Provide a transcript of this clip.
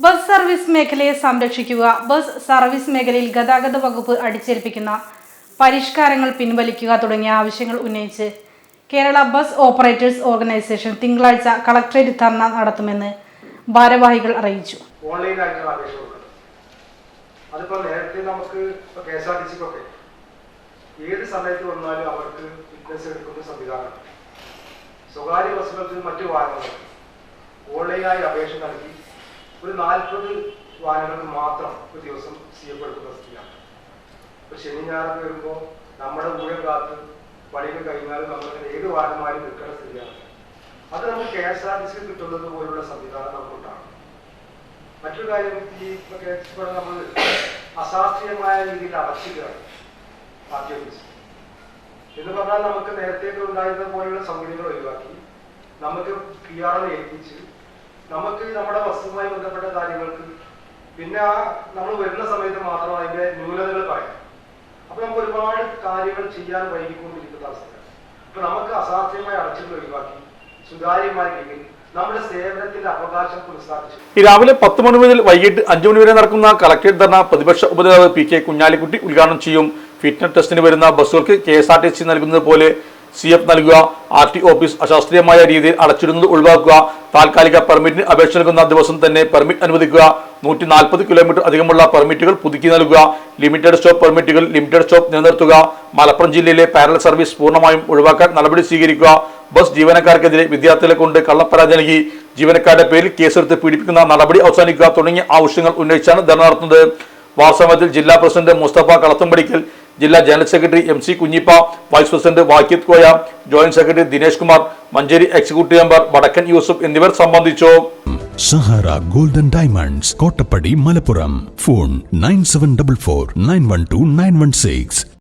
Bus service മേഖലയെ സംരക്ഷിക്കുക. Bus service മേഖലയിൽ ഗതാഗത വകുപ്പ് അടിച്ചേൽപ്പിക്കുന്ന പരിഷ്കാരങ്ങൾ പിൻവലിക്കുക തുടങ്ങിയ ആവശ്യങ്ങൾ ഉന്നയിച്ച് കേരള ബസ് ഓപ്പറേറ്റേഴ്സ് ഓർഗനൈസേഷൻ തിങ്കളാഴ്ച കളക്ടറേറ്റ് ധർണ നടത്തുമെന്ന് ഭാരവാഹികൾ അറിയിച്ചു. ഓൺലൈനായിട്ടുള്ള അപേക്ഷ കൊടുക്കുന്നത് അതിപ്പോൾ നേരത്തെ നമുക്ക് KSRTCക്കൊക്കെ ഏത് സമയത്ത് വന്നാലും അവർക്ക് ഫിറ്റ്നസ് എടുക്കുന്ന സംവിധാനം സ്വകാര്യ ബസ്സുകൾക്ക് മറ്റു വാഹനങ്ങൾക്ക് ഓൺലൈനായി അപേക്ഷ നൽകി ഒരു 40 വാഹനങ്ങൾക്ക് മാത്രം ഒരു ദിവസം ചെയ്യപ്പെടുന്ന സ്ഥിതിയാണ്. ഇപ്പോൾ ശനി ഞായറൊക്കെ വരുമ്പോൾ നമ്മുടെ ഊഴം കാത്ത് പണികൾ കഴിഞ്ഞാലും നമ്മൾ ഏത് വാഹനമാരും നിൽക്കുന്ന സ്ഥിതിയാണ്. അത് നമുക്ക് KSRTC കിട്ടുന്നത് പോലുള്ള സംവിധാനം നമുക്കുണ്ടാകും. മറ്റൊരു കാര്യം ഈ നമ്മൾ അശാസ്ത്രീയമായ രീതിയിൽ അടച്ചിടുകയാണ് RTO എന്ന് പറഞ്ഞാൽ നമുക്ക് നേരത്തെ ഉണ്ടായിരുന്ന പോലുള്ള സൗകര്യങ്ങൾ ഒഴിവാക്കി നമുക്ക് PRO ഏൽപ്പിച്ച് നമുക്ക് നമ്മുടെ ബസ്സുമായി ബന്ധപ്പെട്ട കാര്യങ്ങൾക്ക് പിന്നെ നമ്മൾ വരുന്ന സമയത്ത് മാത്രം അതിന്റെ ന്യൂനതകൾ പറയാം. അപ്പൊ നമുക്ക് ഒരുപാട് കാര്യങ്ങൾ ചെയ്യാൻ വൈകിക്കൊണ്ടിരിക്കുന്ന അവസ്ഥയാണ്. അപ്പൊ നമുക്ക് അസാധ്യമായ അടച്ചിൽ ഒഴിവാക്കി സുതാര്യമായ രീതിയിൽ നമ്മുടെ സേവനത്തിന്റെ അവകാശം പുനഃസ്ഥാപിച്ചു. രാവിലെ 10 മണി മുതൽ വൈകിട്ട് 5 മണി വരെ നടക്കുന്ന കളക്ടറേറ്റ് ധർണ പ്രതിപക്ഷ ഉപനേതാവ് PK കുഞ്ഞാലിക്കുട്ടി ഉദ്ഘാടനം ചെയ്യും. ഫിറ്റ്നസ് ടെസ്റ്റിന് വരുന്ന ബസ്സുകൾക്ക് KSRTC നൽകുന്നത് പോലെ CF നൽകുക, RTO ഓഫീസ് അശാസ്ത്രീയമായ രീതിയിൽ അടച്ചിടുന്നത് ഒഴിവാക്കുക, താൽക്കാലിക പെർമിറ്റിന് അപേക്ഷ നൽകുന്ന ദിവസം തന്നെ പെർമിറ്റ് അനുവദിക്കുക, 140 കിലോമീറ്റർ അധികമുള്ള പെർമിറ്റുകൾ പുതുക്കി നൽകുക, ലിമിറ്റഡ് സ്റ്റോപ്പ് പെർമിറ്റുകൾ ലിമിറ്റഡ് സ്റ്റോപ്പ് നിലനിർത്തുക, മലപ്പുറം ജില്ലയിലെ പാരലൽ സർവീസ് പൂർണ്ണമായും ഒഴിവാക്കാൻ നടപടി സ്വീകരിക്കുക, ബസ് ജീവനക്കാർക്കെതിരെ വിദ്യാർത്ഥികളെ കൊണ്ട് കള്ളപ്പരാതി നൽകി ജീവനക്കാരുടെ പേരിൽ കേസെടുത്ത് പീഡിപ്പിക്കുന്ന നടപടി അവസാനിക്കുക തുടങ്ങിയ ആവശ്യങ്ങൾ ഉന്നയിച്ചാണ് ധർണ നടത്തുന്നത്. വാർത്താസമ്മേളനത്തിൽ ജില്ലാ പ്രസിഡന്റ് മുസ്തഫ കളത്തുംപടിക്കൽ, ജില്ലാ general secretary MC Kunhippa, vice president Wakith Koya, joint secretary Dinesh Kumar, Manjeri executive member Vadakkan Yusuf എന്നിവർ സംബന്ധിച്ചു. Sahara golden diamonds, Kottappadi, Malappuram. Phone 9744 912 916.